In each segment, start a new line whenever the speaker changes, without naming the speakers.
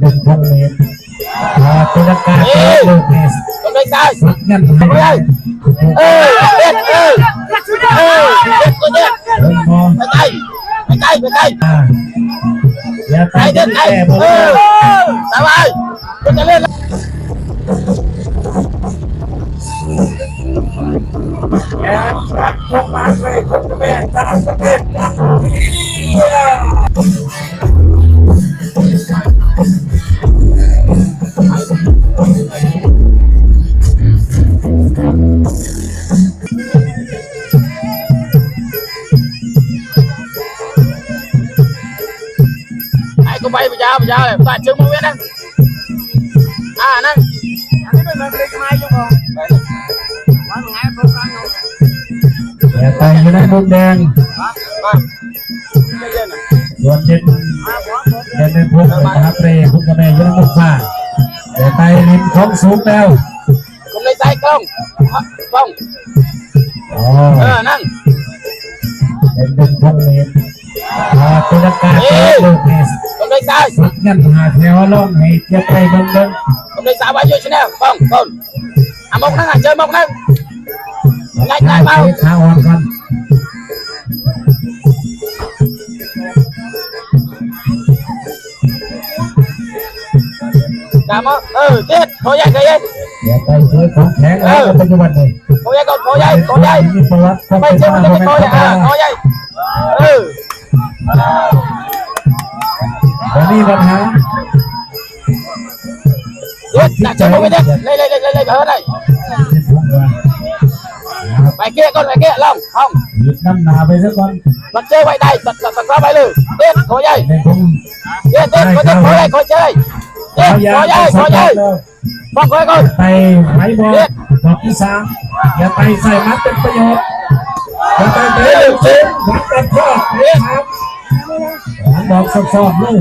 ดึงพงเมตรตีลังกาลูกเนส
ตรงไหนใช่
ยัน
ตรงไหนเด็ดเด็ดตัวเด็ด
เดินมอง
ไปไกล
อย่าไป
เด็ดไกล
แก่บอล
สบายคุณจะเล่นกูไปยาวเลยตัดเชือกมือนั่งนั่งอันนี้เป็นเล็กไม้ยังพอวันไงเพิ่มกันอยู่
อย่าไปอยู่ในมุมแดงส่วนเด่นเป็นพวกนะครับเรย์คุณกระแมอยู่ในมุมฟ้าอย่าไปริมท้องสูงแล้ว
คุณในใจกล้องนั่ง
เป็นดึงพงเมตรตีลังกาลูกเนส
คุณในใจ
ยันหาแถวล่องให้เจ็บไปเบิ่ง
คุณในใจไปอยู่ชแนลป้องมองนั่งเจอมองนั่งไล่เมา
ขาอ่อนกัน
ตามมาเด็ดโถใหญ่ใหญ่
อย่าไปเจอของแข็งแล้วปัจจุบันนี้
โถใหญ่ก่อนโถใหญ่
มีประวัติความ
ไม่
เป็น
ใช่
มา
มัน
ข
จะ
อง
เป็น
แม่
โถใหญ่
วันนี้ปัญหา
เด็ดหนักจะมองไม่เด็ดเลยได้ไปเกี้ยก่อนไปเกี้ยล่องห้อง
หยุดน้ำหนาไปซะก่อน
มันเจอไว้ได้ตัดไปเลยเด็ดโถใหญ่
ในพง
เด็ดโถใหญ่คอยเจอเด็ดโถใหญ่ฟังคอยก่อน
ไปไหบอลดอกที่สามอย่าไปใส่มัดเป็นประโยชน์อย่าไปเตะเสียงมัดเป็นข้อครับบอกสอบเลย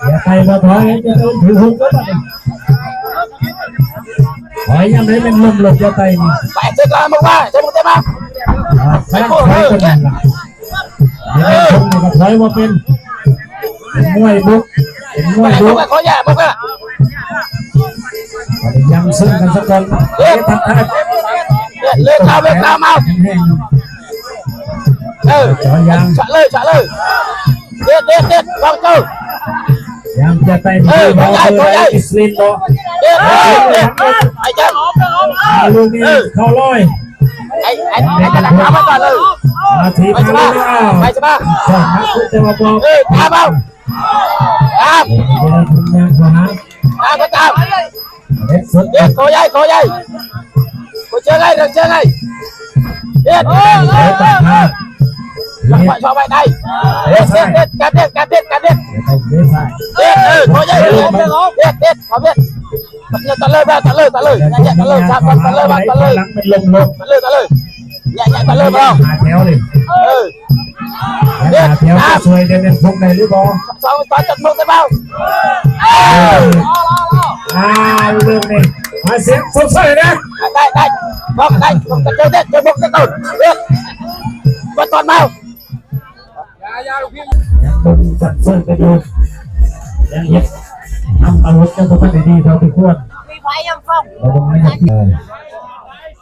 อย่าไปมาถอยจะโดนถือหุบก็ได้ถอยยังไงเป็นลมหลบอย่าไปนี่
ไปเจอกลางมึงมาเจอมึงเต็มมา
ไปถอยกันนั่นล่ะเดี๋ยวชมนี่ก็ถอยว่าเป็นมวยบุกเป็นมวยบุก
ขอแย่มึงอ่ะ
ยังซึ่งกันสักคนเอ๊ะทักทาย
เลือกตามเอา
จอยาง
ฉะเลยเด็ดฟังเจ้า
ยังจะไปที่บอลเลยอิสลินบอล
เด็ดไอ้เจ้า
ลูกนี้เข้าลอย
ไอ้จะดักทำไปก่อนเลย
มาที
ไป
มา
ใช่
แล้ว
ไหมไปใช่ไหม
สองนักคุณจะมาบอก
ตามเอาตาม
เดี๋ยวคุณยังขอหา
ก็ตาม
เด็กสุด
เด็ดโคใหญ่กูเจอไงเด็ดเด็ด
เด็กตัดมา
ชอบไปได้เด็ดกันเด็ด
เด็กไปเด็กใส่
โคใหญ่เด็ดขอเด็ดตะเลยตะเลยชาตะเลย
หลังเป็นลมลม
ตะเลยตะเลยมา
หาแถวเลยหาแถวจะสวยเป็นพวกไหนหรือบอล
สองจัดมุกได้เปล่า
เรื่องนี้มาเสียงสดใสนะ
ได้บอกได้ผมจะเจอเด็ดเจอมุกจะตุ่นเด็ดมาตอนเมา
ยังคงสัดส่วนกันอยู่ยังยึดทำอาวุธกันทุกท่านดีๆเราไปควร
มีไฟยังฟ้อง
เราต้องไม่ให้ที่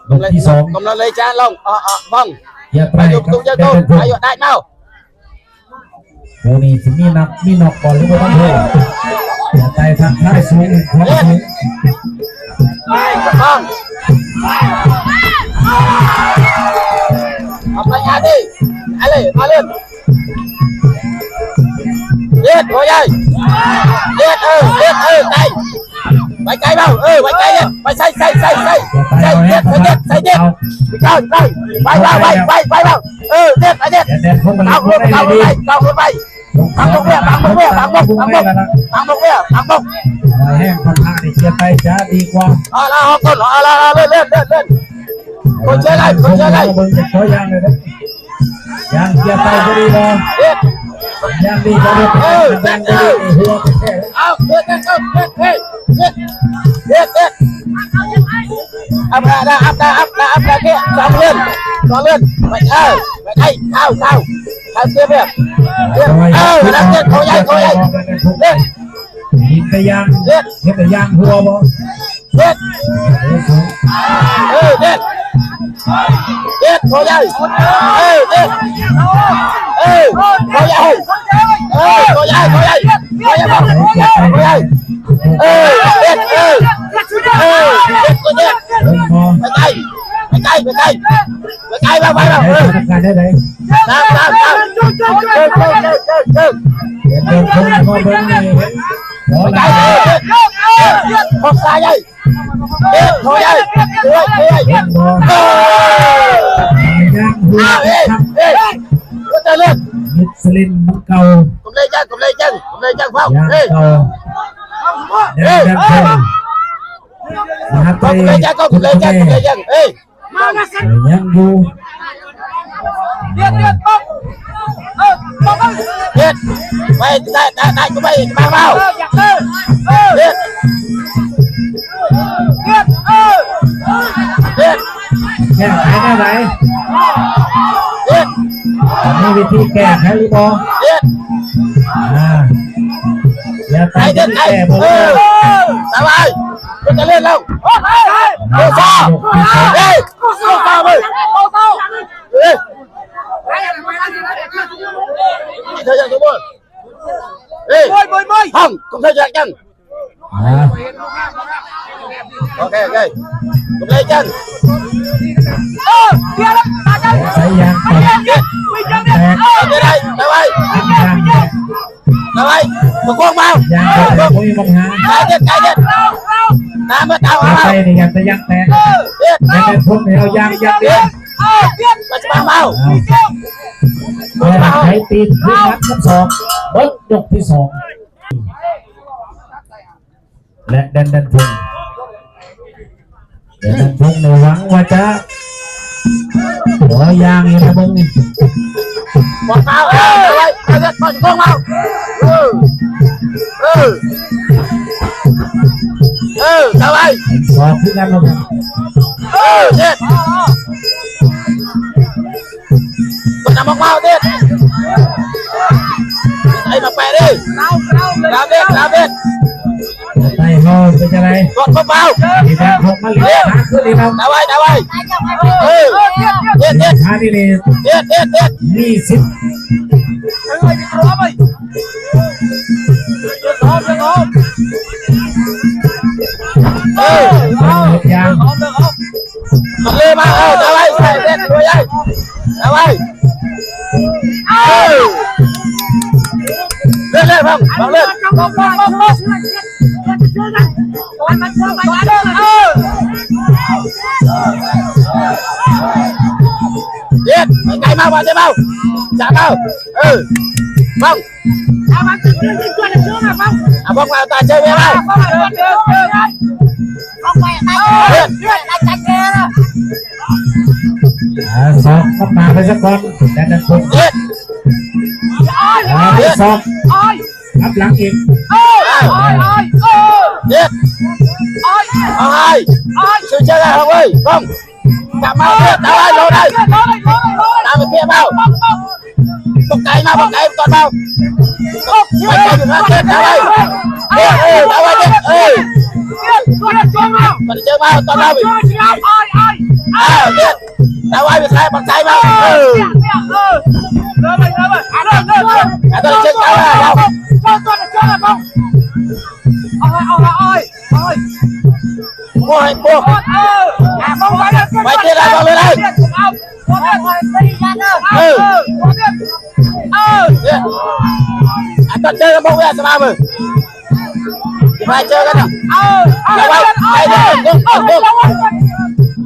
บทที่สอง
กำลังเลยจ้าลงบ้อง
อย่าไป
อายุตุ้งจะตุ้งอายุได้เมา
โอ้นี่ที่มีนักมีนอกก่อนหรือว่าต้องเพิ่มอย่าไปทางท้ายสูงของสูง
บ้องเอาไปงานดิอะไรมาเล่นเด็ดหัวใหญ่เด็ดใจไปไกลเปล่าไปไกลเลยไปใส่เด็ดใส่เด็ดเข้าไปเปล่าเด็ด
เด็ดพวกมัน
เอา
พูดได้ดี
เอาไปบังบกเบี้ยบังบก
แห้งคนท่านี่จะไปจ้าดีกว่า
เอาคนเล่นคนเชื่อไรคนเชื่อไร
เบิ่งตัวอย่างเลยนะยังเกียร์ไปพอดีเลย
เด็ด
ยังดีก็ได้ยังดีหัวแค่
เอาเด็ดอัพเกี้ยสองเล่นไปเข้าเสียเบี้ยนักเด็ดโคใหญ่เล่น
ย กินไปย่างเฮ็ดไปย่างหัวบ่
เด็ด
เด็ด
เด็ดเด็ดโคใหญ่เด็ดโคใหญ่โคใหญ่โคใหญ่โคใหญ่บ้างโคใหญ่เด็ดเด็ดตัวเด็ด
เดินมอง
ไปไกลบ้างไปบ้าง
ได้ทำการได้ไหม
น้ำ
เดินคงมาเบิ้งนี่ขอ
ไป
ลา
ไกลขอบตาใหญ่เด็ดโคใหญ่ช่วย
เดินมองย่างหัว
ก็จะเลือก
มิสลินมันเก่า
ผมเลยจังเฝ้า
ย่างเก่าเดินคงมหา
ผม
เต
เลยจัง
ยังอยู่
เด็ดไปได้ก็ไปบางเบาเด็ด
แก้ไขได้ไหม
เด็ด
มีวิธีแก้ไขหรือเปล่า
เด็ด
อย่าไป
ไอ้
จะ
เด็ดไอ้
แก้บ่ได้
สบายก็จะเล่นแล้วโอ้ฟ้าเฮ้ยโอ้ฟ้าเลยเฮ้ยเธอยังตัวบนเฮ้ยห้องผมเธอจังโอเคผมเลยจัง
ใช้ยางตกแตก
ได้ไป
ยางแตก
ไปมาโค้งมาย
างแตกไม่มีปัญหา
ไก่เด็ดน้ำมาตาม
อย่า
มา
ไปนี่อย่าไปยางแตก
เด็ด
อย่าไปพุ่งให้เรายางเดียว
มาจะมาเมา
เอาใช้ตีนขึ้นนัดทั้งสองเบิ้งยกที่สองและดันพุ่งในหวังว่าจะหัวยางอยู่นะเบิ้งนี่
หมดเมาไว้เด็ดมาจะโค้งเมาสบาย
สอบขึ้นกันแล้วกัน
เด็ดก็จะมาเมาเด็ดไอ้มาแปะดิลาเด็ด
ไต่เขาเป็นอะไร
กดเบา
มีแบงค์พกมาเหลือขาขึ้นอีกแล้ว
ดาไว้เด็ด
ขาที่นี่ มีสิบ ยาง
มันเลยมาดาไว้ใส่เด็ดตัวใหญ่ดาไว้เล่นพังเล่นเด็ดไก่มาเดี๋ยวเบาจับเบาฟังฟังมาตาเชื่อไหม
สอบก็มาไปสักคนแต่นั่นคน
เด็ด
สอบรับหลังอีก
เด็ดเอาไงช่วยเชื่อได้ครับเว้ยฟังจับมาเด็ดดาไว้โลได้ตามไปเพี้ยเบาตกไก่มาตกไก่ก่อนเบาไปไก่อยู่นะเด็ดดาไว้ดาไว้เด็ดมันเจอมาตอนเราไปเด็ดดาไว้ไปใครปักใจมาตอนเช็คดาไว้เราโอ้ยพวกไปเจออะไรบ้างเลยตอนเจอกันพวกเวสมามึงไปเจอกันนะแล้วไปไปเดินไปเดิน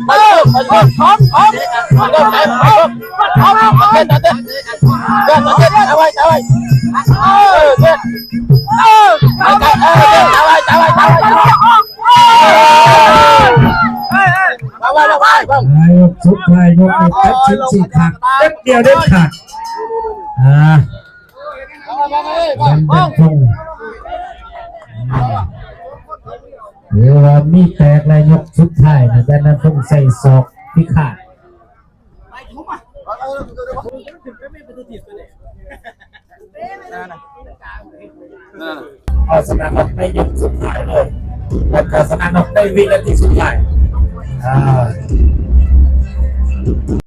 ไปเดินไปเดินพร้อมไปเดินไปพร้อมเดินเอาไว้เอาไว้เดินเอาไว้บ้าง
ยกสุดท้ายยกอีกทัดชิ้นสี่ขาดเล็บเดียวได้ขาดยังเป็นคงหรือว่ามีแตกและยกสุดท้ายนะแต่นั้นต้องใส่ศอกที่ขาด เอาสนามนกในยุคสุดท้ายเลยแล้วก็สนามนกในวินาทีสุดท้าย